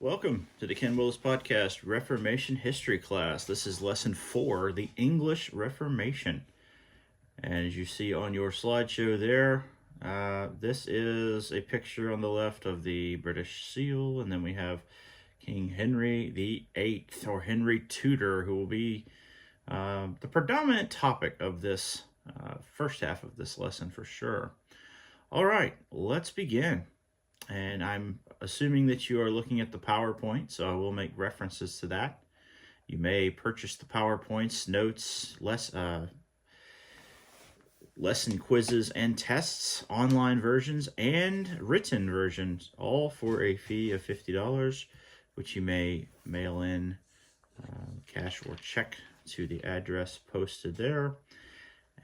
Welcome to the Ken Willis Podcast, Reformation History Class. This is Lesson 4, the English Reformation. And as you see on your slideshow there, this is a picture on the left of the British seal, and then we have King Henry VIII, or Henry Tudor, who will be the predominant topic of this first half of this lesson for sure. All right, let's begin. And I'm assuming that you are looking at the PowerPoint, so I will make references to that. You may purchase the PowerPoints, notes, lesson quizzes and tests, online versions and written versions, all for a fee of $50, which you may mail in cash or check to the address posted there.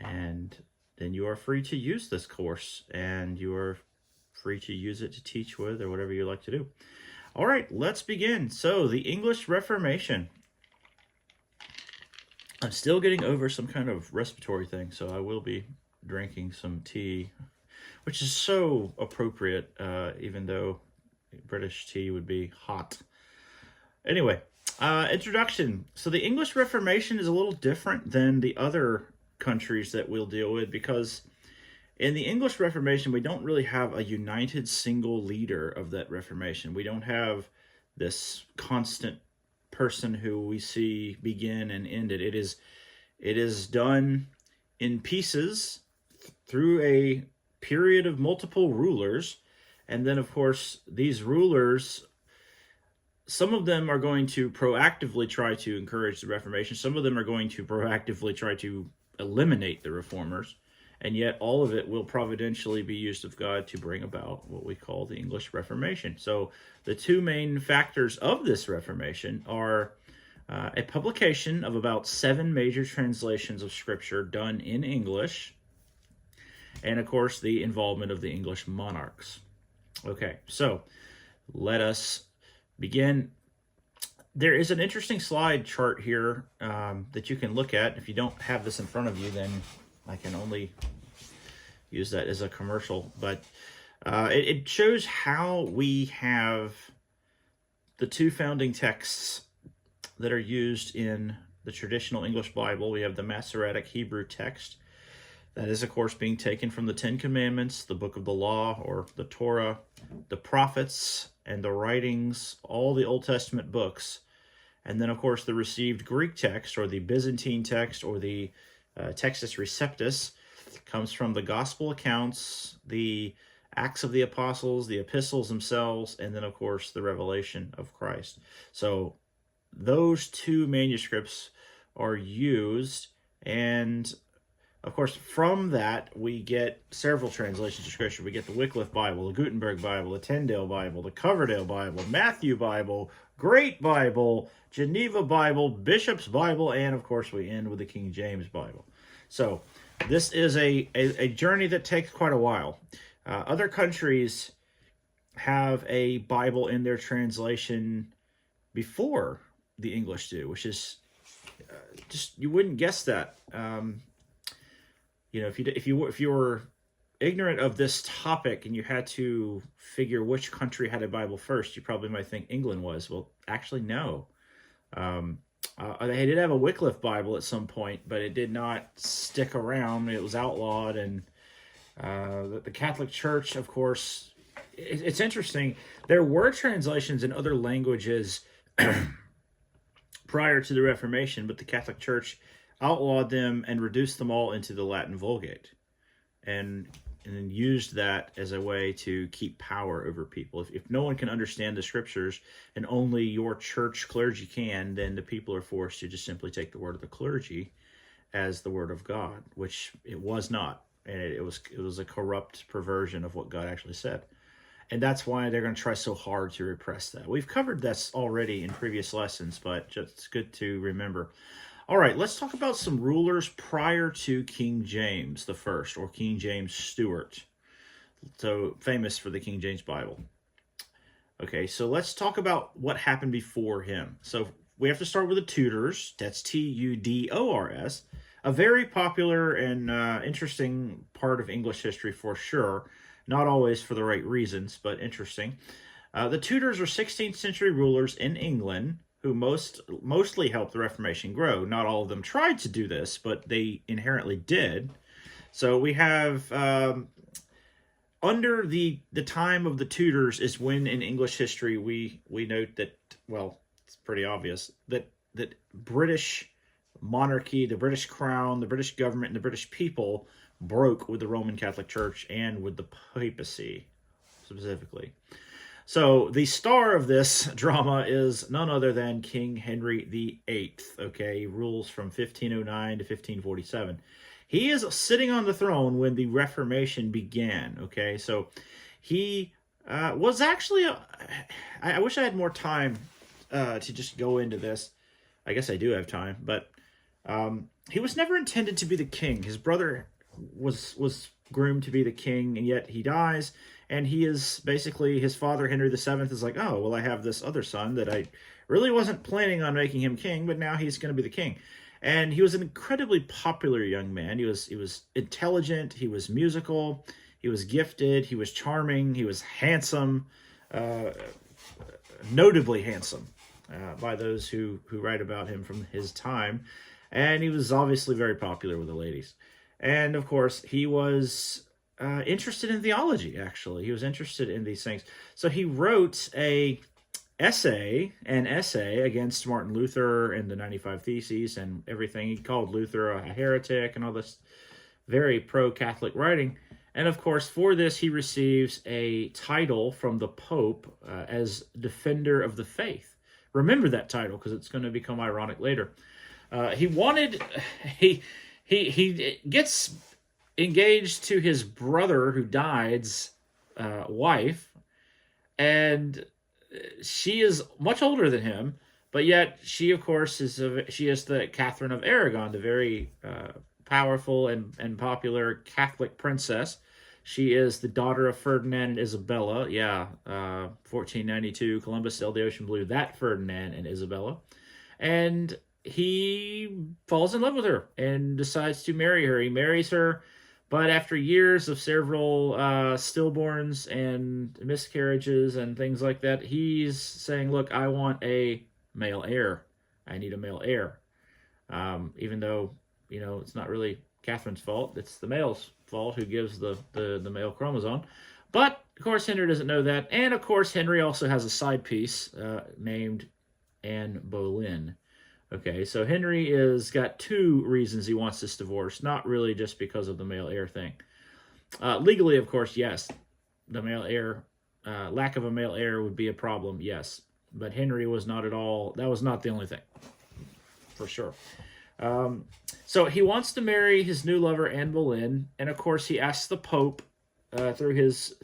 And then you are free to use this course, and you are free to use it to teach with or whatever you like to do. All right, let's begin. So, the English Reformation. I'm still getting over some kind of respiratory thing, so I will be drinking some tea, which is so appropriate, even though British tea would be hot. Anyway, introduction. So, the English Reformation is a little different than the other countries that we'll deal with, because in the English Reformation, we don't really have a united single leader of that Reformation. We don't have this constant person who we see begin and end it. It is done in pieces through a period of multiple rulers. And then, of course, these rulers, some of them are going to proactively try to encourage the Reformation. Some of them are going to proactively try to eliminate the reformers. And yet all of it will providentially be used of God to bring about what we call the English Reformation. So the two main factors of this Reformation are a publication of about 7 major translations of Scripture done in English, and of course the involvement of the English monarchs. Okay, so let us begin. There is an interesting slide chart here that you can look at. If you don't have this in front of you, then I can only use that as a commercial, but it shows how we have the two founding texts that are used in the traditional English Bible. We have the Masoretic Hebrew text that is, of course, being taken from the Ten Commandments, the Book of the Law, or the Torah, the prophets, and the writings, all the Old Testament books, and then, of course, the received Greek text, or the Byzantine text, or the Textus Receptus, comes from the Gospel accounts, the Acts of the Apostles, the epistles themselves, and then, of course, the revelation of Christ. So those two manuscripts are used, and, of course, from that, we get several translations of Scripture. We get the Wycliffe Bible, the Gutenberg Bible, the Tyndale Bible, the Coverdale Bible, Matthew Bible, Great Bible, Geneva Bible, Bishop's Bible, and, of course, we end with the King James Bible. So this is a journey that takes quite a while. Other countries have a Bible in their translation before the English do, which is just, you wouldn't guess that. If you were ignorant of this topic and you had to figure which country had a Bible first, you probably might think England was. Well, actually, no. They did have a Wycliffe Bible at some point, but it did not stick around. It was outlawed, and the Catholic Church, of course, it's interesting. There were translations in other languages prior to the Reformation, but the Catholic Church outlawed them and reduced them all into the Latin Vulgate, and then used that as a way to keep power over people. If no one can understand the Scriptures and only your church clergy can, then the people are forced to just simply take the word of the clergy as the word of God, which it was not. And it was a corrupt perversion of what God actually said. And that's why they're going to try so hard to repress that. We've covered this already in previous lessons, but it's good to remember. All right, let's talk about some rulers prior to King James the First, or King James Stewart, so famous for the King James Bible. Okay, so let's talk about what happened before him. So we have to start with the Tudors. That's Tudors, a very popular and interesting part of English history for sure. Not always for the right reasons, but interesting. The Tudors were 16th century rulers in England who mostly helped the Reformation grow. Not all of them tried to do this, but they inherently did. So we have under the time of the Tudors is when in English history we note that, well, it's pretty obvious that British monarchy, the British crown, the British government, and the British people broke with the Roman Catholic Church and with the papacy specifically. So the star of this drama is none other than King Henry VIII. Okay, he rules from 1509 to 1547. He is sitting on the throne when the Reformation began. Okay, so he was actually I wish I had more time to just go into this. I guess I do have time, but he was never intended to be the king. His brother was groomed to be the king, and yet he dies, and he is basically, his father, Henry VII, is like, oh, well, I have this other son that I really wasn't planning on making him king, but now he's going to be the king. And he was an incredibly popular young man. He was intelligent, he was musical, he was gifted, he was charming, he was handsome, notably handsome by those who write about him from his time. And he was obviously very popular with the ladies. And, of course, he was interested in theology, actually. He was interested in these things. So he wrote an essay against Martin Luther and the 95 Theses and everything. He called Luther a heretic and all this very pro-Catholic writing. And, of course, for this, he receives a title from the Pope as Defender of the Faith. Remember that title, because it's going to become ironic later. He gets engaged to his brother who died's wife, and she is much older than him, but yet she, of course, is the Catherine of Aragon, the very powerful and popular Catholic princess. She is the daughter of Ferdinand and Isabella. 1492, Columbus sailed the ocean blue. That Ferdinand and Isabella. And he falls in love with her and decides to marry her. He marries her, but after years of several stillborns and miscarriages and things like that, he's saying, look, I want a male heir. I need a male heir. Even though, it's not really Catherine's fault. It's the male's fault who gives the male chromosome. But, of course, Henry doesn't know that. And, of course, Henry also has a side piece named Anne Boleyn. Okay, so Henry has got two reasons he wants this divorce, not really just because of the male heir thing. Legally, of course, yes, the male heir, lack of a male heir would be a problem, yes. But Henry was not at all, that was not the only thing, for sure. So he wants to marry his new lover, Anne Boleyn, and of course he asks the Pope, through his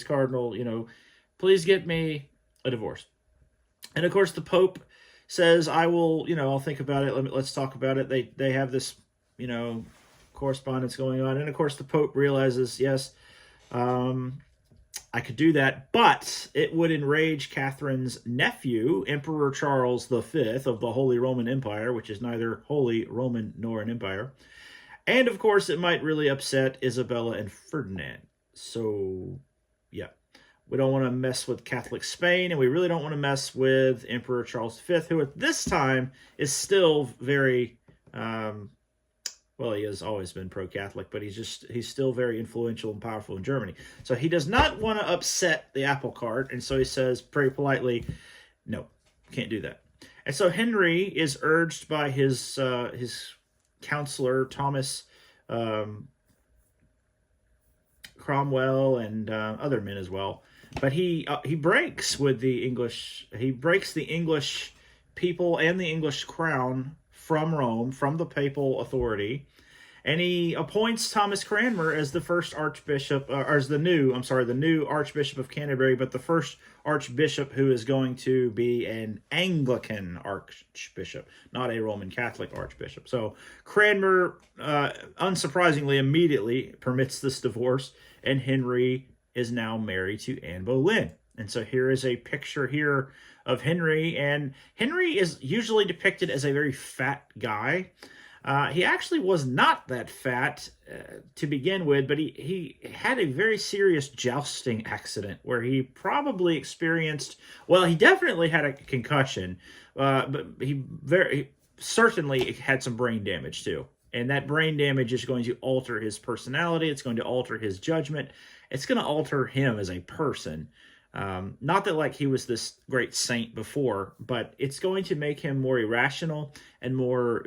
cardinal, please get me a divorce. And of course the Pope says, I will, I'll think about it. Let's talk about it. They have this, correspondence going on. And of course the Pope realizes, yes, I could do that, but it would enrage Catherine's nephew, Emperor Charles V of the Holy Roman Empire, which is neither Holy Roman nor an empire. And of course it might really upset Isabella and Ferdinand. So, yeah. We don't want to mess with Catholic Spain, and we really don't want to mess with Emperor Charles V, who at this time is still very, well, he has always been pro-Catholic, but he's still very influential and powerful in Germany. So he does not want to upset the apple cart, and so he says very politely, no, can't do that. And so Henry is urged by his counselor, Thomas Cromwell, and other men as well. But he breaks with the English. He breaks the English people and the English crown from Rome, from the papal authority, and he appoints Thomas Cranmer as the first archbishop, or as the new Archbishop of Canterbury, but the first archbishop who is going to be an Anglican archbishop, not a Roman Catholic archbishop. So Cranmer, unsurprisingly, immediately permits this divorce, and Henry is now married to Anne Boleyn. And so here is a picture here of Henry, and Henry is usually depicted as a very fat guy. He actually was not that fat to begin with, but he had a very serious jousting accident where he probably experienced, well, he definitely had a concussion, but he certainly had some brain damage too. And that brain damage is going to alter his personality. It's going to alter his judgment. It's going to alter him as a person. Not that like he was this great saint before, but it's going to make him more irrational and more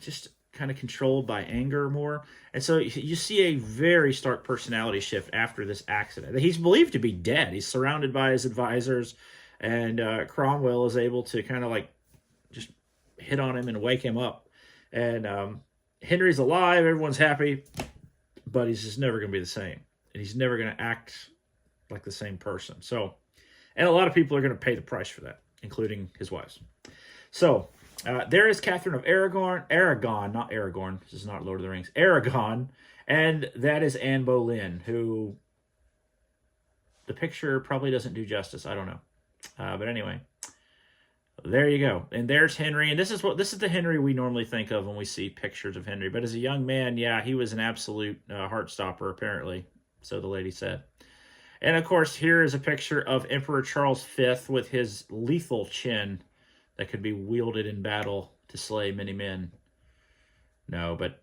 just kind of controlled by anger more. And so you see a very stark personality shift after this accident. He's believed to be dead. He's surrounded by his advisors, and Cromwell is able to kind of like just hit on him and wake him up. And Henry's alive, everyone's happy, but he's just never going to be the same. And he's never going to act like the same person. So, and a lot of people are going to pay the price for that, including his wives. So, there is Catherine of Aragon, not Aragorn. This is not Lord of the Rings. Aragon, and that is Anne Boleyn, who the picture probably doesn't do justice. I don't know, but anyway, there you go. And there's Henry, and this is the Henry we normally think of when we see pictures of Henry. But as a young man, yeah, he was an absolute heartstopper, apparently. So the lady said. And of course, here is a picture of Emperor Charles V with his lethal chin that could be wielded in battle to slay many men. No, but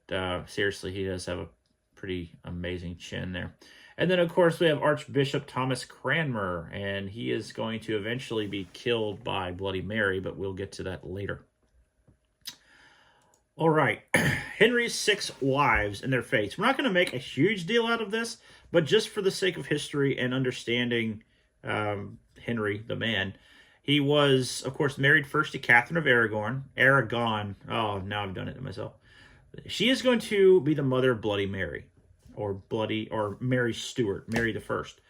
seriously, he does have a pretty amazing chin there. And then, of course, we have Archbishop Thomas Cranmer, and he is going to eventually be killed by Bloody Mary, but we'll get to that later. All right, Henry's 6 wives and their fates. We're not going to make a huge deal out of this, but just for the sake of history and understanding Henry, the man, he was, of course, married first to Catherine of Aragon. Oh, now I've done it to myself. She is going to be the mother of Bloody Mary, or Mary Stuart, Mary the First.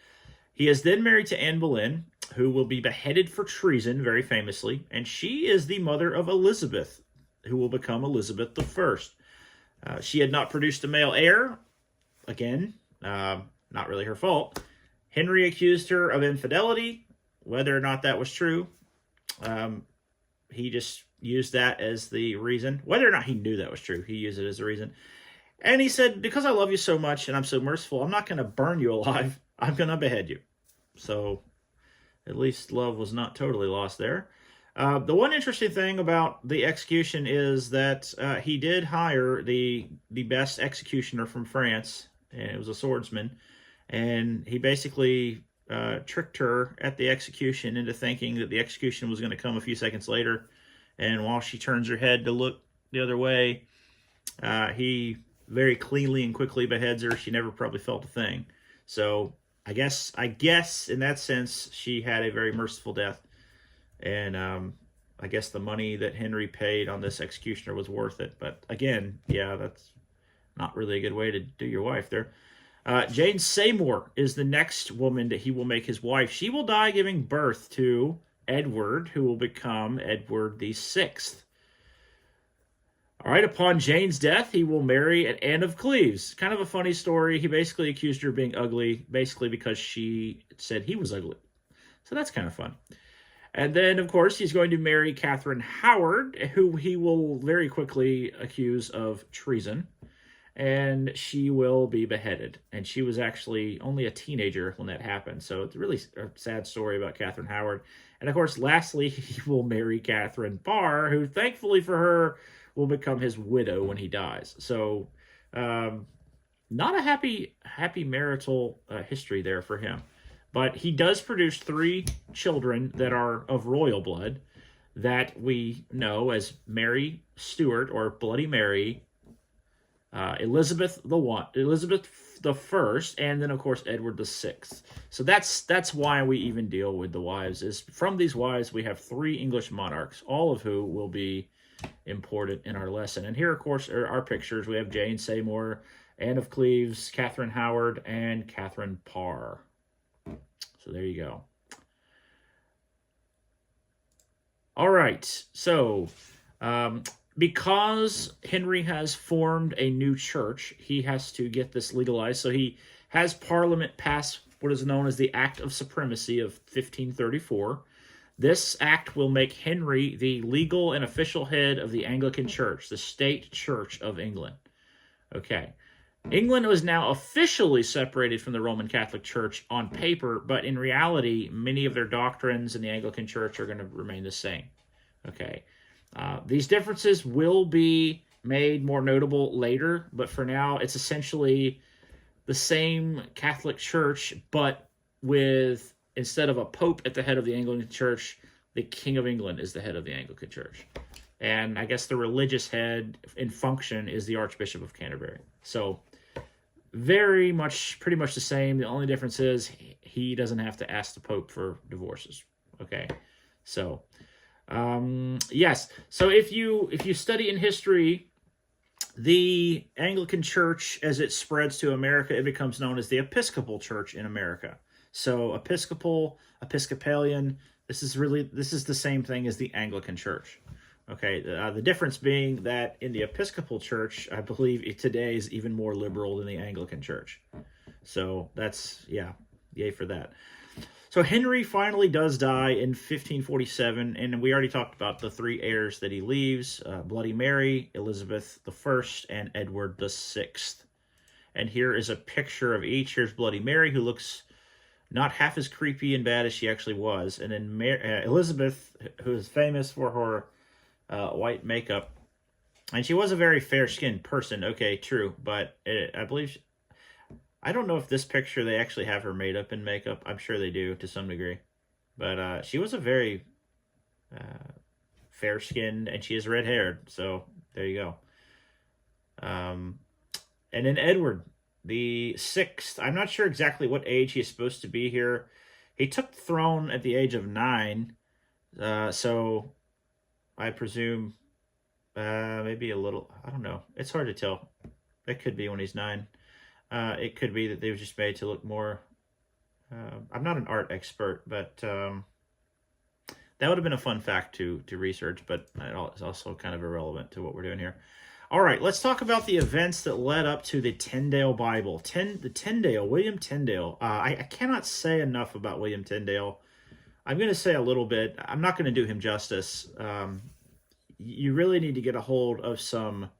He is then married to Anne Boleyn, who will be beheaded for treason, very famously, and she is the mother of Elizabeth, who will become Elizabeth I. She had not produced a male heir. Again, not really her fault. Henry accused her of infidelity. Whether or not that was true, he just used that as the reason. Whether or not he knew that was true, he used it as a reason. And he said, because I love you so much and I'm so merciful, I'm not going to burn you alive. I'm going to behead you. So at least love was not totally lost there. The one interesting thing about the execution is that he did hire the best executioner from France, and it was a swordsman, and he basically tricked her at the execution into thinking that the execution was going to come a few seconds later, and while she turns her head to look the other way, he very cleanly and quickly beheads her. She never probably felt a thing. So I guess in that sense, she had a very merciful death. And I guess the money that Henry paid on this executioner was worth it. But again, yeah, that's not really a good way to do your wife there. Jane Seymour is the next woman that he will make his wife. She will die giving birth to Edward, who will become Edward VI. All right, upon Jane's death, he will marry Anne of Cleves. Kind of a funny story. He basically accused her of being ugly, basically because she said he was ugly. So that's kind of fun. And then, of course, he's going to marry Catherine Howard, who he will very quickly accuse of treason. And she will be beheaded. And she was actually only a teenager when that happened. So it's really a sad story about Catherine Howard. And, of course, lastly, he will marry Catherine Parr, who, thankfully for her, will become his widow when he dies. So, not a happy marital history there for him. But he does produce 3 children that are of royal blood that we know as Mary Stuart, or Bloody Mary, Elizabeth the First, and then of course Edward VI. So that's why we even deal with the wives. Is from these wives we have 3 English monarchs, all of who will be important in our lesson. And here, of course, are our pictures. We have Jane Seymour, Anne of Cleves, Catherine Howard, and Catherine Parr. So there you go. All right. So because Henry has formed a new church, he has to get this legalized. So he has Parliament pass what is known as the Act of Supremacy of 1534. This act will make Henry the legal and official head of the Anglican Church, the state church of England. Okay. England was now officially separated from the Roman Catholic Church on paper, but in reality, many of their doctrines in the Anglican Church are going to remain the same. Okay. These differences will be made more notable later, but for now, it's essentially the same Catholic Church, but with, instead of a pope at the head of the Anglican Church, the King of England is the head of the Anglican Church. And I guess the religious head in function is the Archbishop of Canterbury. So pretty much the same. The only difference is he doesn't have to ask the Pope for divorces. Okay, so yes. So if you study in history, the Anglican Church, as it spreads to America, it becomes known as the Episcopal Church in America. So Episcopalian. This is the same thing as the Anglican Church. Okay, the difference being that in the Episcopal Church, I believe today is even more liberal than the Anglican Church. So that's, yeah, yay for that. So Henry finally does die in 1547, and we already talked about the three heirs that he leaves, Bloody Mary, Elizabeth I, and Edward VI. And here is a picture of each. Here's Bloody Mary, who looks not half as creepy and bad as she actually was. And then Elizabeth, who is famous for her white makeup, and she was a very fair-skinned person. Okay, true, but I believe I don't know if this picture they actually have her made up in makeup. I'm sure they do to some degree, but she was a very fair-skinned, and she is red-haired. So there you go. And then Edward the Sixth. I'm not sure exactly what age he's supposed to be here. He took the throne at the age of 9, so I presume maybe a little, I don't know. It's hard to tell. It could be when he's 9. It could be that they were just made to look more, I'm not an art expert, but that would have been a fun fact to research, but it's also kind of irrelevant to what we're doing here. All right, let's talk about the events that led up to the Tyndale Bible. William Tyndale. I cannot say enough about William Tyndale. I'm going to say a little bit. I'm not going to do him justice. You really need to get a hold of some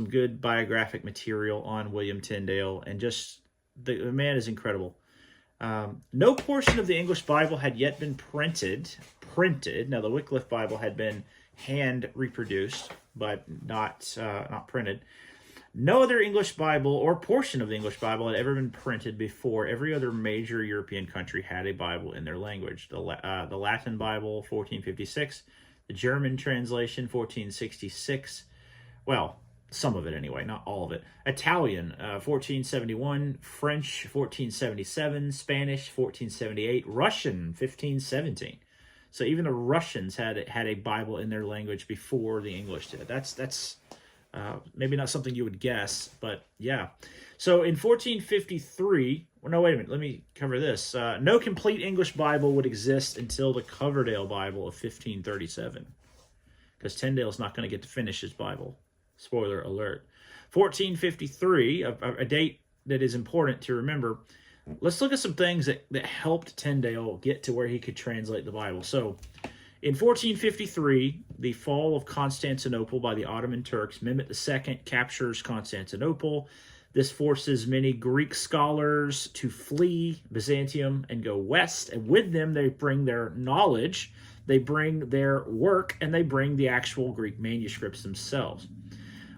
good biographic material on William Tyndale, and just the man is incredible. No portion of the English Bible had yet been printed. Now, the Wycliffe Bible had been hand reproduced, but not printed. No other English Bible or portion of the English Bible had ever been printed before. Every other major European country had a Bible in their language. The Latin Bible, 1456. The German translation, 1466. Well, some of it anyway, not all of it. Italian, 1471. French, 1477. Spanish, 1478. Russian, 1517. So even the Russians had a Bible in their language before the English did. That's maybe not something you would guess, but yeah. So in 1453, well, no, wait a minute, let me cover this. No complete English Bible would exist until the Coverdale Bible of 1537, because Tyndale's not going to get to finish his Bible. Spoiler alert. 1453, a date that is important to remember. Let's look at some things that helped Tyndale get to where he could translate the Bible. So, in 1453, the fall of Constantinople by the Ottoman Turks, Mehmet II captures Constantinople. This forces many Greek scholars to flee Byzantium and go west, and with them they bring their knowledge, they bring their work, and they bring the actual Greek manuscripts themselves.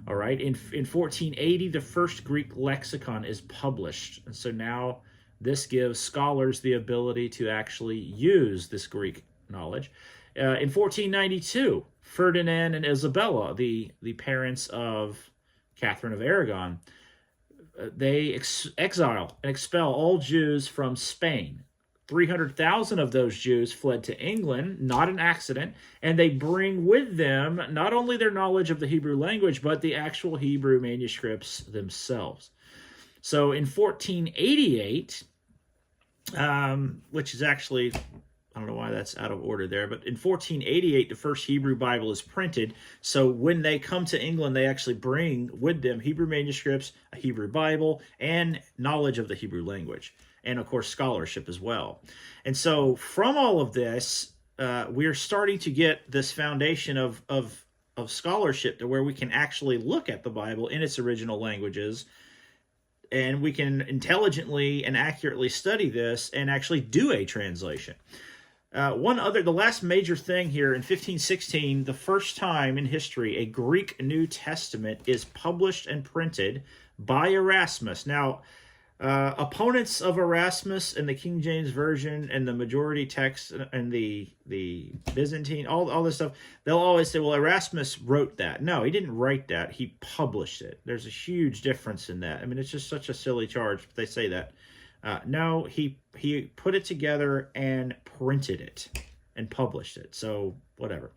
All right, in 1480, the first Greek lexicon is published, and so now this gives scholars the ability to actually use this Greek knowledge. In 1492, Ferdinand and Isabella, the parents of Catherine of Aragon, they exile and expel all Jews from Spain. 300,000 of those Jews fled to England, not an accident, and they bring with them not only their knowledge of the Hebrew language, but the actual Hebrew manuscripts themselves. So in 1488, which is actually, I don't know why that's out of order there, but in 1488, the first Hebrew Bible is printed. So when they come to England, they actually bring with them Hebrew manuscripts, a Hebrew Bible, and knowledge of the Hebrew language. and of course scholarship as well. And so from all of this, we're starting to get this foundation of scholarship to where we can actually look at the Bible in its original languages, and we can intelligently and accurately study this and actually do a translation. The last major thing here in 1516, the first time in history a Greek New Testament is published and printed by Erasmus. Now, opponents of Erasmus and the King James Version and the majority text and the Byzantine, all this stuff, they'll always say, well, Erasmus wrote that. No, he didn't write that. He published it. There's a huge difference in that. I mean, it's just such a silly charge, but they say that. No, he put it together and printed it and published it. So whatever.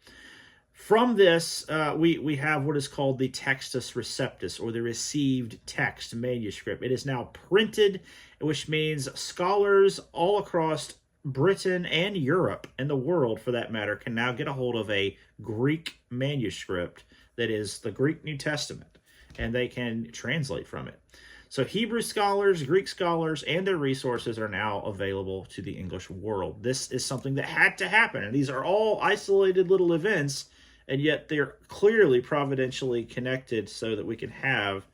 From this, we have what is called the Textus Receptus, or the received text manuscript. It is now printed, which means scholars all across Britain and Europe, and the world for that matter, can now get a hold of a Greek manuscript that is the Greek New Testament, and they can translate from it. So Hebrew scholars, Greek scholars, and their resources are now available to the English world. This is something that had to happen, and these are all isolated little events, and yet they're clearly providentially connected so that we can have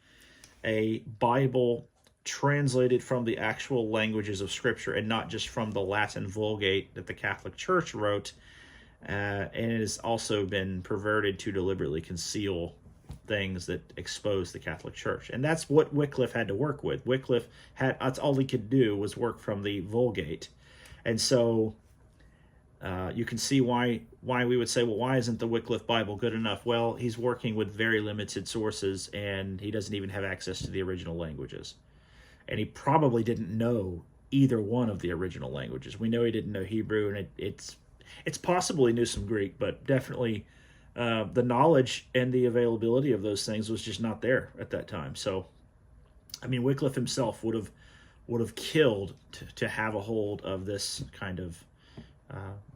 a Bible translated from the actual languages of Scripture and not just from the Latin Vulgate that the Catholic Church wrote. And it has also been perverted to deliberately conceal things that expose the Catholic Church. And that's what Wycliffe had to work with. That's all he could do was work from the Vulgate. And so you can see why we would say, well, why isn't the Wycliffe Bible good enough? Well, he's working with very limited sources, and he doesn't even have access to the original languages. And he probably didn't know either one of the original languages. We know he didn't know Hebrew, and it's possible he knew some Greek, but definitely the knowledge and the availability of those things was just not there at that time. So, I mean, Wycliffe himself would have killed to have a hold of this kind of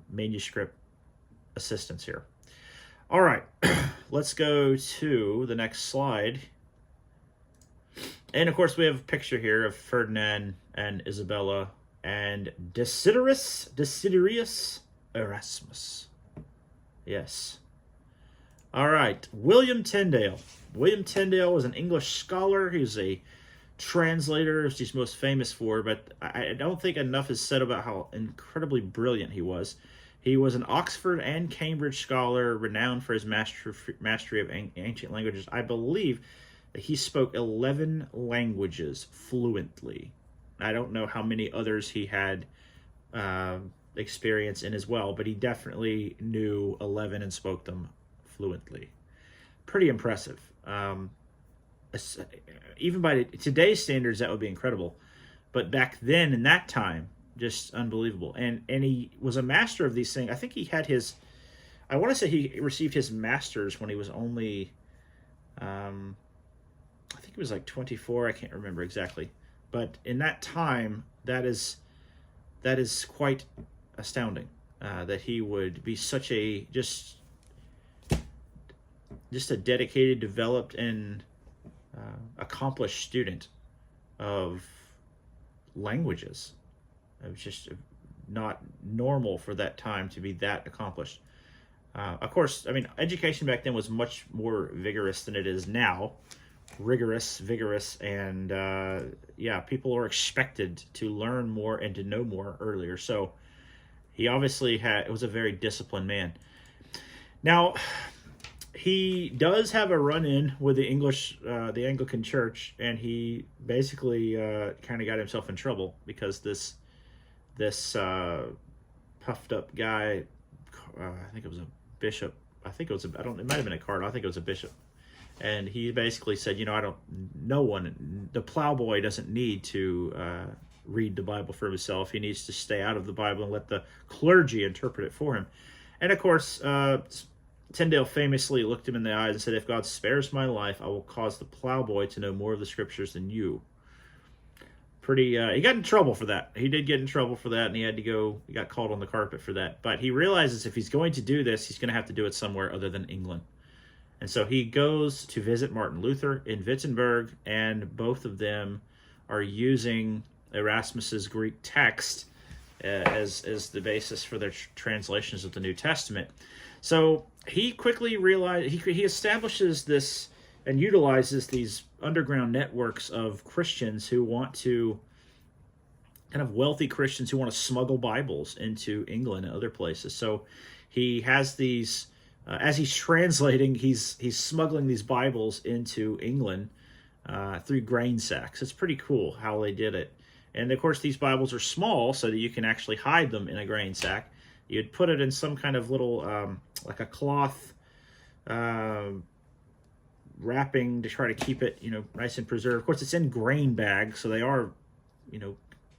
manuscript assistance here. All right, let's go to the next slide. And of course, we have a picture here of Ferdinand and Isabella and Desiderius Erasmus. Yes. All right, William Tyndale. William Tyndale was an English scholar. He was a translator, as he's most famous for, but I don't think enough is said about how incredibly brilliant he was. He was an Oxford and Cambridge scholar, renowned for his mastery of ancient languages. I believe that he spoke 11 languages fluently. I don't know how many others he had experience in as well, but he definitely knew 11 and spoke them fluently. Pretty impressive. Even by today's standards, that would be incredible. But back then, in that time, just unbelievable. And he was a master of these things. I think he had his, I want to say he received his master's when he was only, I think it was like 24. I can't remember exactly. But in that time, that is quite astounding, that he would be such a, just a dedicated, developed, and accomplished student of languages. It was just not normal for that time to be that accomplished. Of course, I mean, education back then was much more vigorous than it is now. Rigorous, vigorous, and people are expected to learn more and to know more earlier. So he obviously was a very disciplined man. Now, he does have a run-in with the Anglican Church, and he basically kind of got himself in trouble because this puffed up guy, I think it was a bishop. It might have been a cardinal. I think it was a bishop. And he basically said, the plowboy doesn't need to read the Bible for himself. He needs to stay out of the Bible and let the clergy interpret it for him. And of course, Tyndale famously looked him in the eyes and said, "If God spares my life, I will cause the plowboy to know more of the Scriptures than you." He got in trouble for that. He did get in trouble for that, and he got called on the carpet for that. But he realizes if he's going to do this, he's going to have to do it somewhere other than England. And so he goes to visit Martin Luther in Wittenberg, and both of them are using Erasmus's Greek text as the basis for their translations of the New Testament. So he quickly realized, he establishes this and utilizes these underground networks of Christians who want to, kind of wealthy Christians who want to smuggle Bibles into England and other places. So he has these, as he's translating, he's smuggling these Bibles into England through grain sacks. It's pretty cool how they did it. And of course, these Bibles are small so that you can actually hide them in a grain sack. You'd put it in some kind of little, like a cloth wrapping to try to keep it, nice and preserved. Of course, it's in grain bags, so they are,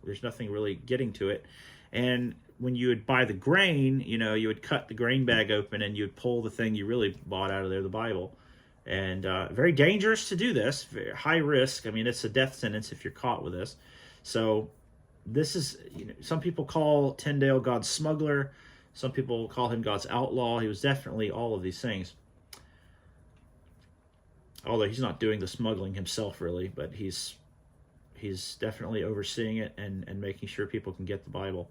there's nothing really getting to it. And when you would buy the grain, you would cut the grain bag open and you'd pull the thing you really bought out of there, the Bible. And very dangerous to do this, very high risk. I mean, it's a death sentence if you're caught with this. So this is, some people call Tyndale God's smuggler. Some people call him God's outlaw. He was definitely all of these things. Although he's not doing the smuggling himself, really, but he's definitely overseeing it and making sure people can get the Bible.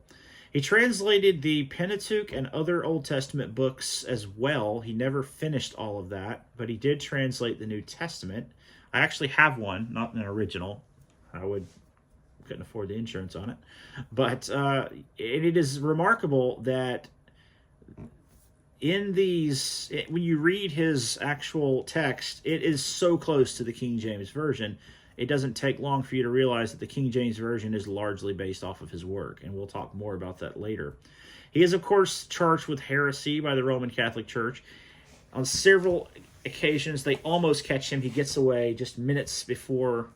He translated the Pentateuch and other Old Testament books as well. He never finished all of that, but he did translate the New Testament. I actually have one, not an original. Couldn't afford the insurance on it. But it is remarkable that in when you read his actual text, it is so close to the King James Version. It doesn't take long for you to realize that the King James Version is largely based off of his work, and we'll talk more about that later. He is, of course, charged with heresy by the Roman Catholic Church. On several occasions, they almost catch him. He gets away just minutes before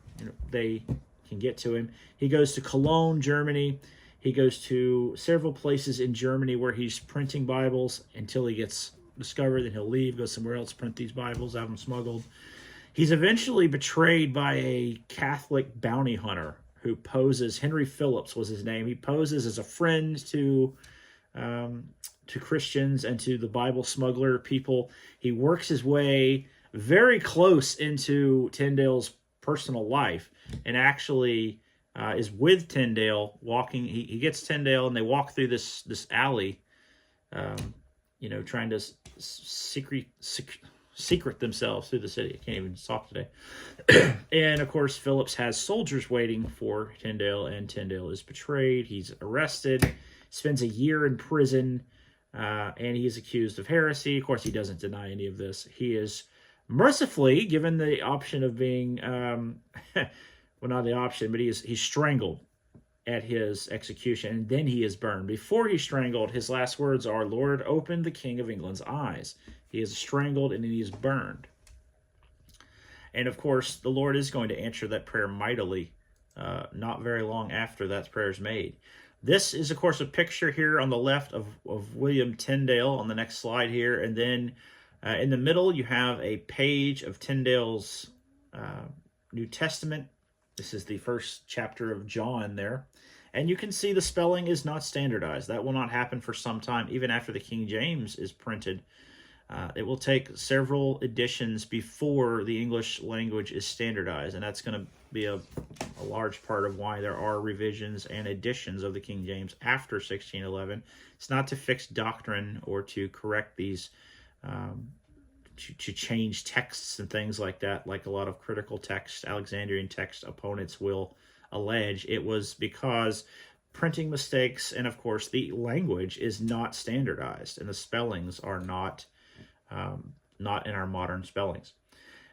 they can get to him. He goes to Cologne, Germany. He goes to several places in Germany where he's printing Bibles until he gets discovered. Then he'll leave, go somewhere else, print these Bibles, have them smuggled. He's eventually betrayed by a Catholic bounty hunter who poses, Henry Phillips was his name. He poses as a friend to Christians and to the Bible smuggler people. He works his way very close into Tyndale's personal life and actually is with Tyndale walking. He gets Tyndale and they walk through this alley, trying to secret themselves through the city. I can't even talk today. And of course, Phillips has soldiers waiting for Tyndale, and Tyndale is betrayed. He's arrested, spends a year in prison, and he is accused of heresy. Of course, he doesn't deny any of this. He is mercifully given the option of being, well, not the option, but he's strangled at his execution, and then he is burned. Before he's strangled, his last words are, "Lord, open the King of England's eyes." He is strangled and then he is burned. And of course, the Lord is going to answer that prayer mightily, not very long after that prayer is made. This is, of course, a picture here on the left of William Tyndale on the next slide here. And then in the middle, you have a page of Tyndale's New Testament. This is the first chapter of John there. And you can see the spelling is not standardized. That will not happen for some time, even after the King James is printed. It will take several editions before the English language is standardized, and that's going to be a large part of why there are revisions and editions of the King James after 1611. It's not to fix doctrine or to correct these, to change texts and things like that, like a lot of critical text, Alexandrian text opponents will allege. It was because printing mistakes and, of course, the language is not standardized, and the spellings are not in our modern spellings.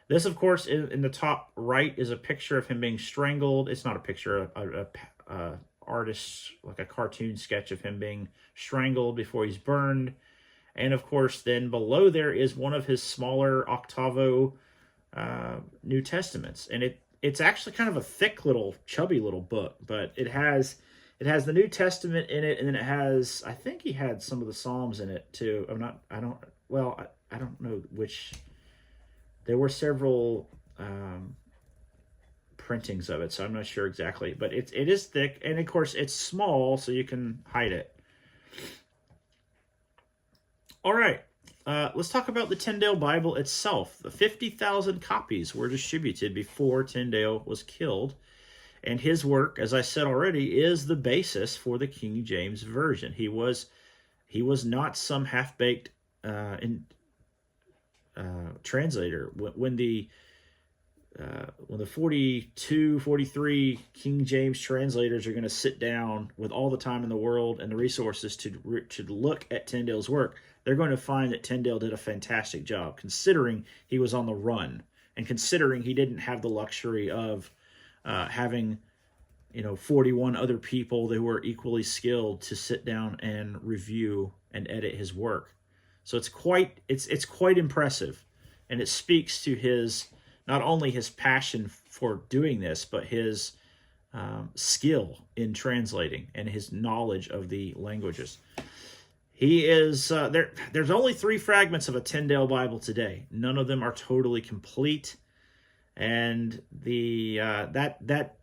This, of course, in the top right is a picture of him being strangled. It's not a picture, a artist, like a cartoon sketch of him being strangled before he's burned. And, of course, then below there is one of his smaller octavo New Testaments. And it's actually kind of a thick little, chubby little book, but it has the New Testament in it, and then it has, I think he had some of the Psalms in it too. I don't know which. There were several printings of it, so I'm not sure exactly. But it is thick, and of course it's small, so you can hide it. All right, let's talk about the Tyndale Bible itself. The 50,000 copies were distributed before Tyndale was killed. And his work, as I said already, is the basis for the King James Version. He was not some half-baked translator. When the 42, 43 King James translators are going to sit down with all the time in the world and the resources to look at Tyndale's work, they're going to find that Tyndale did a fantastic job, considering he was on the run and considering he didn't have the luxury of having 41 other people that were equally skilled to sit down and review and edit his work. So it's quite impressive, and it speaks to his, not only his passion for doing this, but his skill in translating and his knowledge of the languages. He is there's only 3 fragments of a Tyndale Bible today. None of them are totally complete, and that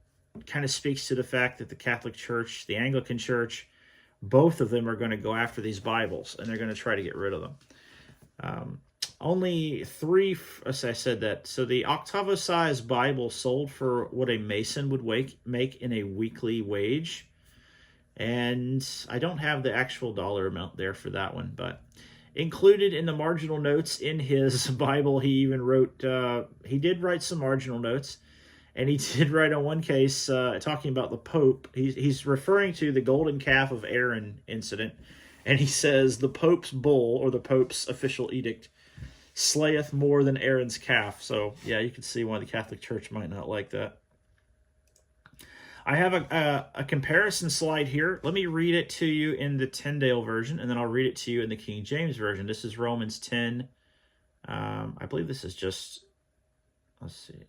kind of speaks to the fact that the Catholic Church, the Anglican Church, both of them are going to go after these Bibles, and they're going to try to get rid of them. Only 3, as I said that, so the octavo-size Bible sold for what a Mason would make in a weekly wage. And I don't have the actual dollar amount there for that one, but included in the marginal notes in his Bible, he even wrote, he did write some marginal notes, and he did write on one case, talking about the Pope. He's referring to the golden calf of Aaron incident, and he says, the Pope's bull, or the Pope's official edict, slayeth more than Aaron's calf. So, yeah, you can see why the Catholic Church might not like that. I have a comparison slide here. Let me read it to you in the Tyndale version, and then I'll read it to you in the King James version. This is Romans 10. I believe this is just, let's see.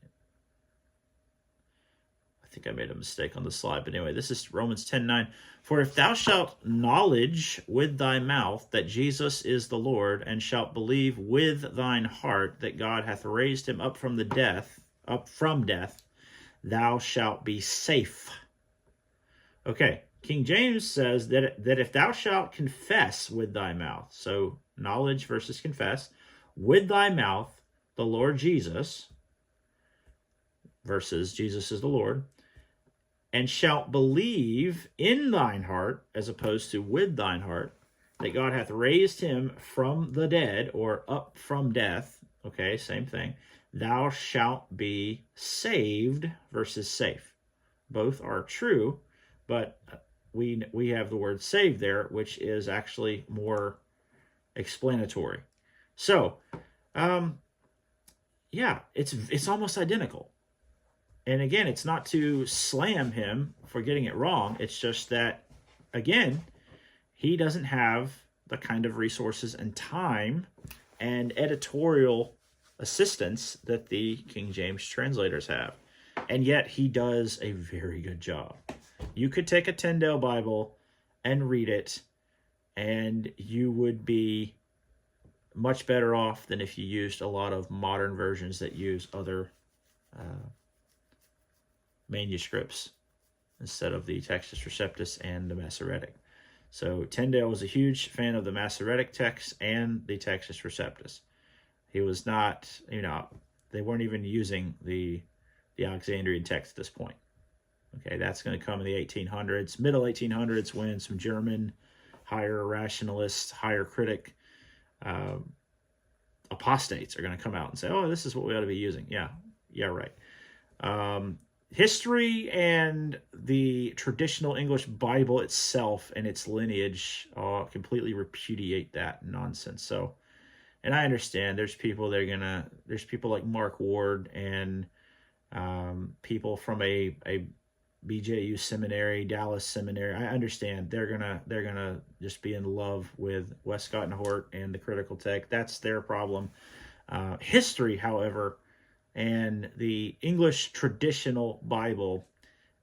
I think I made a mistake on the slide, but anyway, this is Romans 10:9. For if thou shalt acknowledge with thy mouth that Jesus is the Lord, and shalt believe with thine heart that God hath raised him up from death, thou shalt be safe. Okay, King James says that if thou shalt confess with thy mouth, so knowledge versus confess, with thy mouth the Lord Jesus, versus Jesus is the Lord, and shalt believe in thine heart, as opposed to with thine heart, that God hath raised him from the dead, or up from death, okay, same thing, thou shalt be saved versus safe. Both are true, but we have the word saved there, which is actually more explanatory. So, yeah, it's almost identical. And again, it's not to slam him for getting it wrong. It's just that, again, he doesn't have the kind of resources and time and editorial assistance that the King James translators have. And yet he does a very good job. You could take a Tyndale Bible and read it, and you would be much better off than if you used a lot of modern versions that use other manuscripts instead of the Textus Receptus and the Masoretic. So Tyndale was a huge fan of the Masoretic text and the Textus Receptus. He was not, they weren't even using the Alexandrian text at this point. Okay, that's going to come in the 1800s, middle 1800s, when some German higher rationalists, higher critic apostates are going to come out and say, oh, this is what we ought to be using. Yeah, right. History and the traditional English Bible itself and its lineage completely repudiate that nonsense. So, and I understand there's people like Mark Ward and people from a BJU seminary, Dallas seminary. I understand they're gonna just be in love with Westcott and Hort and the critical text. That's their problem. History, however, and the English traditional Bible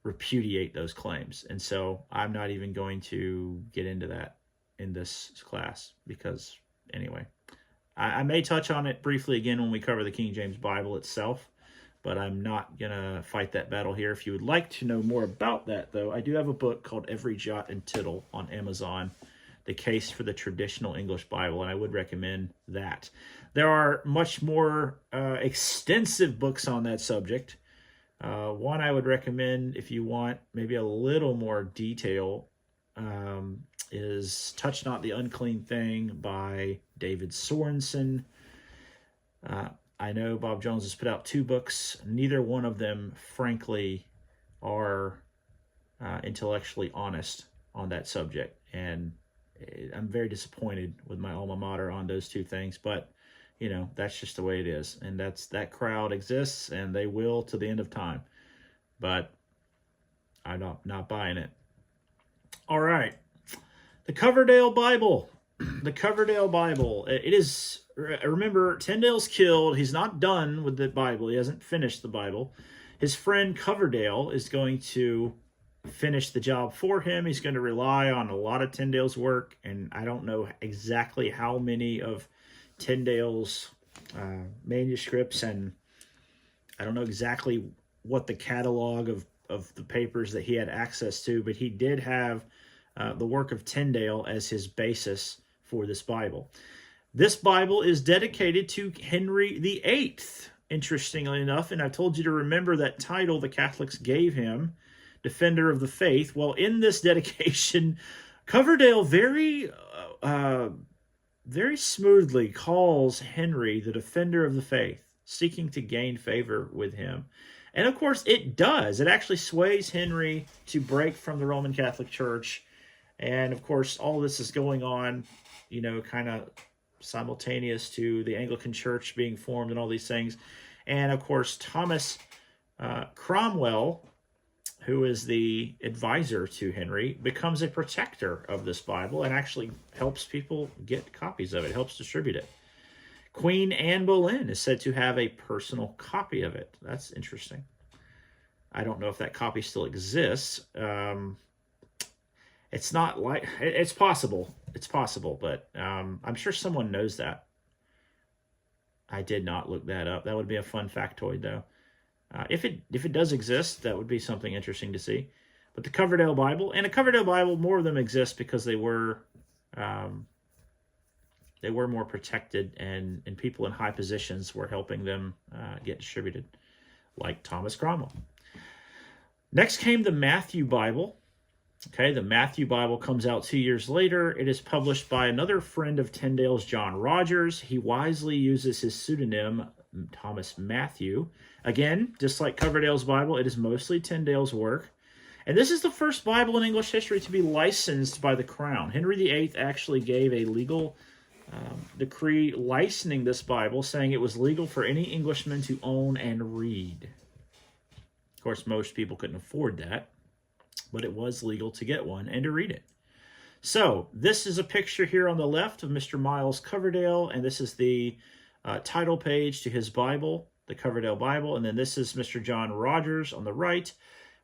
repudiate those claims. And so I'm not even going to get into that in this class because, anyway, I may touch on it briefly again when we cover the King James Bible itself, but I'm not going to fight that battle here. If you would like to know more about that, though, I do have a book called Every Jot and Tittle on Amazon, The Case for the Traditional English Bible, and I would recommend that. There are much more extensive books on that subject. One I would recommend if you want maybe a little more detail is Touch Not the Unclean Thing by David Sorensen. I know Bob Jones has put out 2 books. Neither one of them, frankly, are intellectually honest on that subject. And I'm very disappointed with my alma mater on those 2 things. But, that's just the way it is. And that crowd exists, and they will to the end of time. But I'm not buying it. All right. The Coverdale Bible. The Coverdale Bible. It is, remember, Tyndale's killed. He's not done with the Bible. He hasn't finished the Bible. His friend Coverdale is going to finish the job for him. He's going to rely on a lot of Tyndale's work, and I don't know exactly how many of Tyndale's manuscripts, and I don't know exactly what the catalog of the papers that he had access to, but he did have the work of Tyndale as his basis for this Bible. This Bible is dedicated to Henry VIII, interestingly enough, and I told you to remember that title the Catholics gave him, Defender of the Faith. Well, in this dedication, Coverdale very smoothly calls Henry the Defender of the Faith, seeking to gain favor with him. And of course, it does. It actually sways Henry to break from the Roman Catholic Church. And of course, all this is going on, kind of simultaneous to the Anglican Church being formed and all these things. And of course, Thomas Cromwell, who is the advisor to Henry, becomes a protector of this Bible and actually helps people get copies of it, helps distribute it. Queen Anne Boleyn is said to have a personal copy of it. That's interesting. I don't know if that copy still exists. It's not like, it's possible. It's possible, but I'm sure someone knows that. I did not look that up. That would be a fun factoid, though. If it does exist, that would be something interesting to see. But the Coverdale Bible, and a Coverdale Bible, more of them exist because they were more protected, and people in high positions were helping them get distributed, like Thomas Cromwell. Next came the Matthew Bible. Okay, the Matthew Bible comes out 2 years later. It is published by another friend of Tyndale's, John Rogers. He wisely uses his pseudonym, Thomas Matthew. Again, just like Coverdale's Bible, it is mostly Tyndale's work. And this is the first Bible in English history to be licensed by the Crown. Henry VIII actually gave a legal decree licensing this Bible, saying it was legal for any Englishman to own and read. Of course, most people couldn't afford that, but it was legal to get one and to read it. So this is a picture here on the left of Mr. Miles Coverdale, and this is the title page to his Bible, the Coverdale Bible, and then this is Mr. John Rogers on the right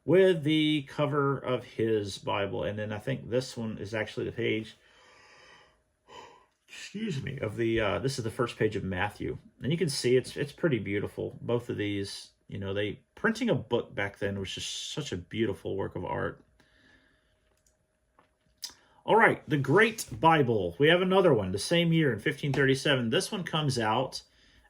with the cover of his Bible, and then I think this one is actually the page, of the, this is the first page of Matthew, and you can see it's pretty beautiful. Both of these, printing a book back then was just such a beautiful work of art. All right, the Great Bible. We have another one, the same year in 1537. This one comes out,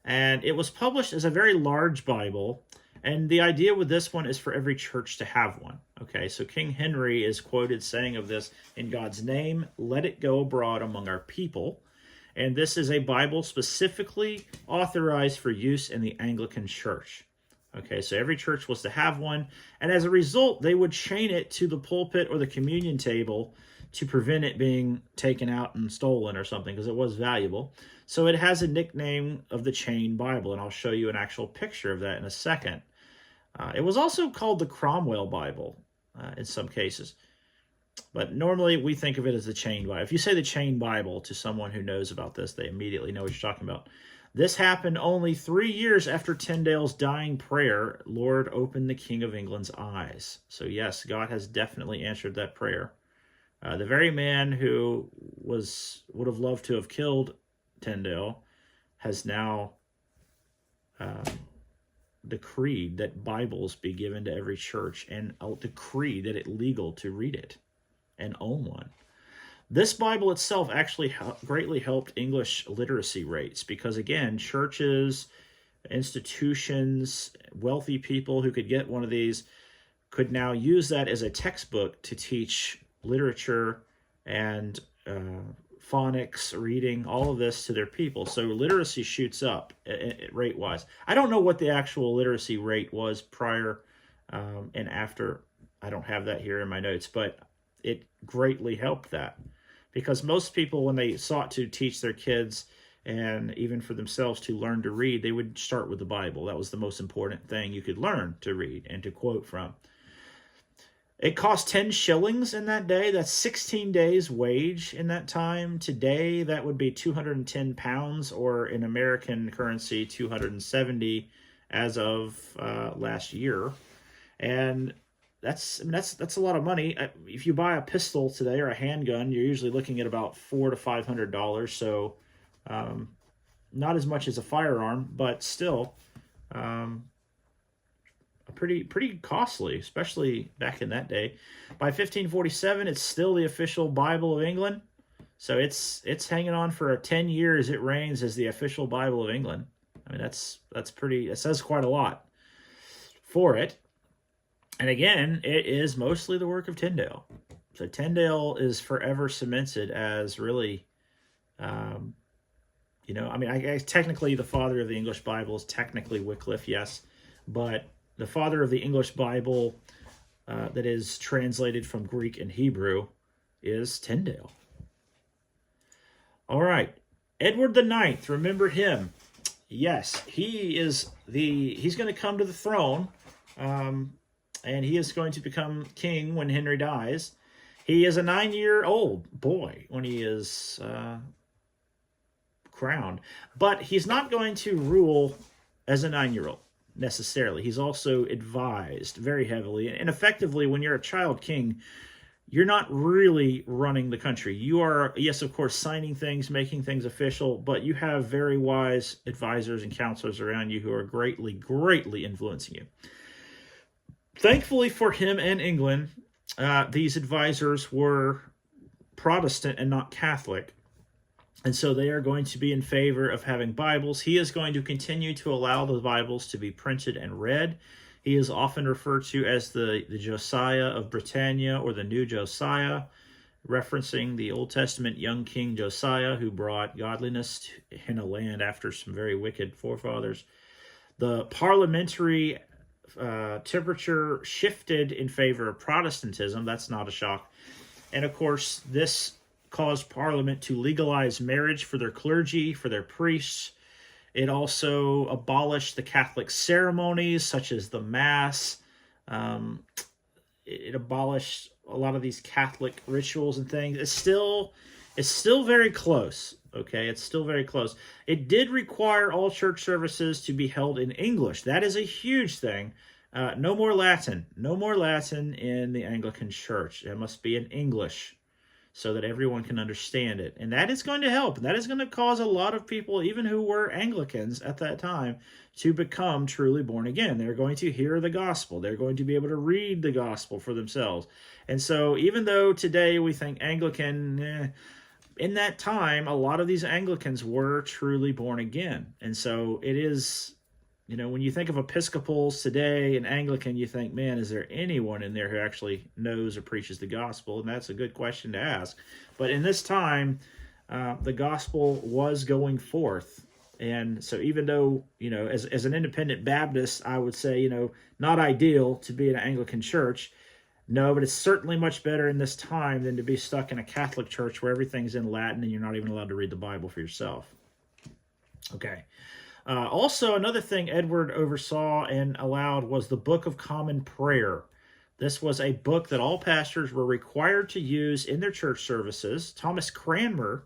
and it was published as a very large Bible, and the idea with this one is for every church to have one. Okay, so King Henry is quoted saying of this, "In God's name, let it go abroad among our people." And this is a Bible specifically authorized for use in the Anglican Church. Okay, so every church was to have one, and as a result, they would chain it to the pulpit or the communion table to prevent it being taken out and stolen or something, because it was valuable. So it has a nickname of the chain Bible, and I'll show you an actual picture of that in a second. It was also called the Cromwell Bible in some cases, but normally we think of it as the chain Bible. If you say the chain Bible to someone who knows about this, they immediately know what you're talking about. This happened only 3 years after Tyndale's dying prayer, "Lord, open the King of England's eyes." So yes, God has definitely answered that prayer. The very man who would have loved to have killed Tyndale has now decreed that Bibles be given to every church, and decreed that it's legal to read it and own one. This Bible itself actually greatly helped English literacy rates because, again, churches institutions, wealthy people who could get one of these could now use that as a textbook to teach literature and phonics, reading, all of this to their people. So literacy shoots up rate-wise. I don't know what the actual literacy rate was prior and after. I don't have that here in my notes, but it greatly helped that. Because most people, when they sought to teach their kids and even for themselves to learn to read, they would start with the Bible. That was the most important thing you could learn to read and to quote from. It cost 10 shillings in that day. That's 16 days' wage in that time. Today, that would be 210 pounds, or in American currency, 270 as of last year. And that's a lot of money. If you buy a pistol today or a handgun, you're usually looking at about $400 to $500. So not as much as a firearm, but still pretty costly, especially back in that day. By 1547, it's still the official Bible of England. So it's hanging on for 10 years. It reigns as the official Bible of England. I mean, that's pretty. It says quite a lot for it. And again, it is mostly the work of Tyndale. So Tyndale is forever cemented as really, I mean, I guess technically the father of the English Bible is technically Wycliffe, yes, but the father of the English Bible that is translated from Greek and Hebrew is Tyndale. All right, Edward the Ninth, remember him? Yes, he's going to come to the throne. And he is going to become king when Henry dies. He is a 9-year-old boy when he is crowned. But he's not going to rule as a 9-year-old, necessarily. He's also advised very heavily. And effectively, when you're a child king, you're not really running the country. You are, yes, of course, signing things, making things official, but you have very wise advisors and counselors around you who are greatly, greatly influencing you. Thankfully for him and England, these advisors were Protestant and not Catholic. And so they are going to be in favor of having Bibles. He is going to continue to allow the Bibles to be printed and read. He is often referred to as the Josiah of Britannia, or the new Josiah, referencing the Old Testament young King Josiah, who brought godliness in a land after some very wicked forefathers. The parliamentary temperature shifted in favor of Protestantism. That's not a shock. And of course, this caused Parliament to legalize marriage for their clergy, for their priests. It also abolished the Catholic ceremonies, such as the Mass. It abolished a lot of these Catholic rituals and things. It's still very close. Okay, it's still very close. It did require all church services to be held in English. That is a huge thing. No more Latin. No more Latin in the Anglican Church. It must be in English so that everyone can understand it. And that is going to help. That is going to cause a lot of people, even who were Anglicans at that time, to become truly born again. They're going to hear the gospel. They're going to be able to read the gospel for themselves. And so even though today we think Anglican, in that time, a lot of these Anglicans were truly born again. And so it is, when you think of Episcopals today and Anglican, you think, man, is there anyone in there who actually knows or preaches the gospel? And that's a good question to ask. But in this time, the gospel was going forth. And so even though, as an independent Baptist, I would say, not ideal to be in an Anglican church. No, but it's certainly much better in this time than to be stuck in a Catholic church where everything's in Latin and you're not even allowed to read the Bible for yourself. Okay. Also, another thing Edward oversaw and allowed was the Book of Common Prayer. This was a book that all pastors were required to use in their church services. Thomas Cranmer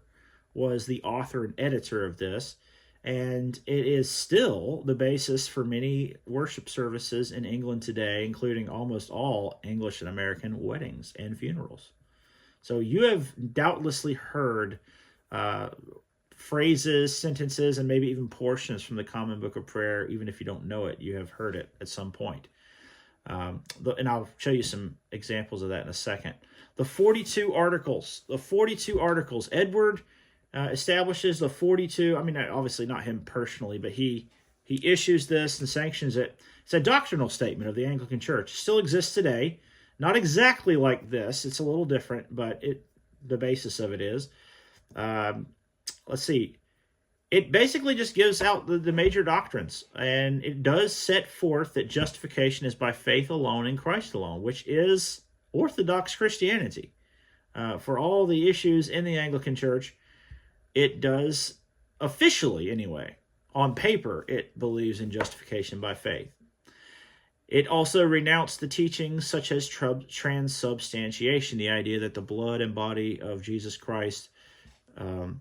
was the author and editor of this, and it is still the basis for many worship services in England today, including almost all English and American weddings and funerals. So you have doubtlessly heard phrases, sentences, and maybe even portions from the Common Book of Prayer. Even if you don't know it, you have heard it at some point. And I'll show you some examples of that in a second. The 42 Articles. Edward establishes the 42, obviously not him personally, but he He issues this and sanctions it. It's a doctrinal statement of the Anglican Church. It still exists today. Not exactly like this. It's a little different, but the basis of it is. Let's see. It basically just gives out the major doctrines, and it does set forth that justification is by faith alone in Christ alone, which is Orthodox Christianity. For all the issues in the Anglican Church, it does, officially anyway, on paper, it believes in justification by faith. It also renounced the teachings such as transubstantiation, the idea that the blood and body of Jesus Christ,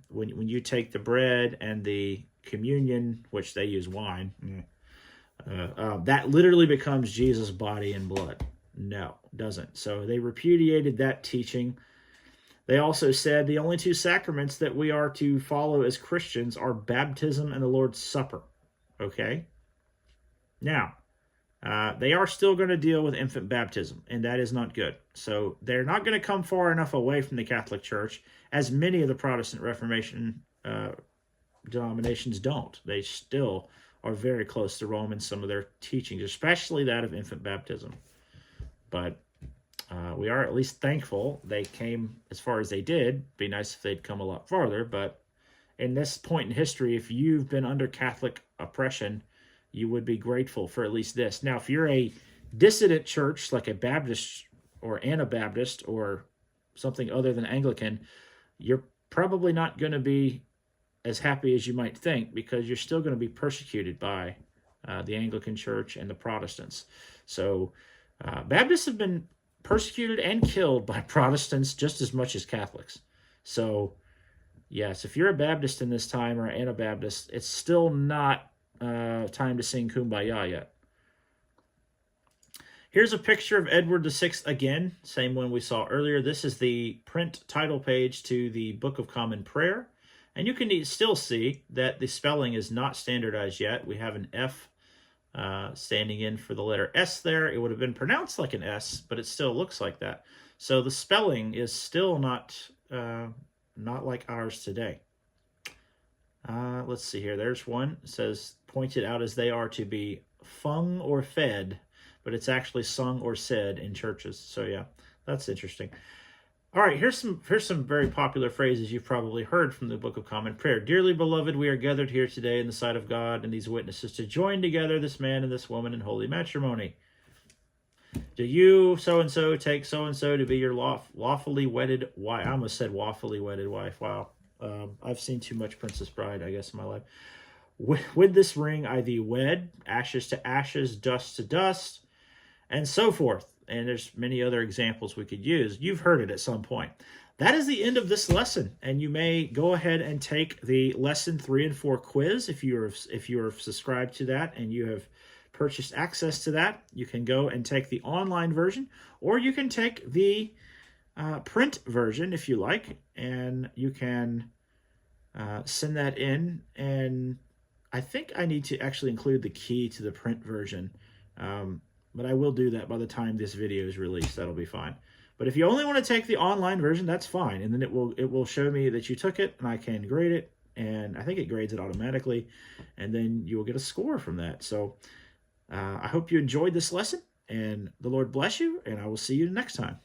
when you take the bread and the communion, which they use wine, that literally becomes Jesus' body and blood. No, it doesn't. So they repudiated that teaching. They also said the only two sacraments that we are to follow as Christians are baptism and the Lord's Supper. Okay? Now, they are still going to deal with infant baptism, and that is not good. So they're not going to come far enough away from the Catholic Church, as many of the Protestant Reformation denominations don't. They still are very close to Rome in some of their teachings, especially that of infant baptism. But we are at least thankful they came as far as they did. Be nice if they'd come a lot farther, but in this point in history, if you've been under Catholic oppression, you would be grateful for at least this. Now, if you're a dissident church, like a Baptist or Anabaptist or something other than Anglican, you're probably not going to be as happy as you might think, because you're still going to be persecuted by the Anglican Church and the Protestants. So Baptists have been persecuted and killed by Protestants just as much as Catholics. So, yes, if you're a Baptist in this time or an Anabaptist, it's still not time to sing Kumbaya yet. Here's a picture of Edward VI again, same one we saw earlier. This is the print title page to the Book of Common Prayer. And you can still see that the spelling is not standardized yet. We have an F standing in for the letter S there. It would have been pronounced like an S, but it still looks like that. So the spelling is still not like ours today. Let's see here. There's one. It says, pointed out as they are to be fung or fed, but it's actually sung or said in churches. So yeah, that's interesting. All right, here's some very popular phrases you've probably heard from the Book of Common Prayer. Dearly beloved, we are gathered here today in the sight of God and these witnesses to join together this man and this woman in holy matrimony. Do you, so-and-so, take so-and-so to be your lawfully wedded wife? I almost said lawfully wedded wife. Wow. I've seen too much Princess Bride, I guess, in my life. With this ring I thee wed, ashes to ashes, dust to dust, and so forth. And there's many other examples we could use. You've heard it at some point. That is the end of this lesson, and you may go ahead and take the lesson 3 and 4 quiz if you are subscribed to that and you have purchased access to that. You can go and take the online version, or you can take the print version if you like, and you can send that in. And I think I need to actually include the key to the print version. But I will do that by the time this video is released. That'll be fine. But if you only want to take the online version, that's fine. And then it will show me that you took it, and I can grade it. And I think it grades it automatically. And then you will get a score from that. So I hope you enjoyed this lesson. And the Lord bless you. And I will see you next time.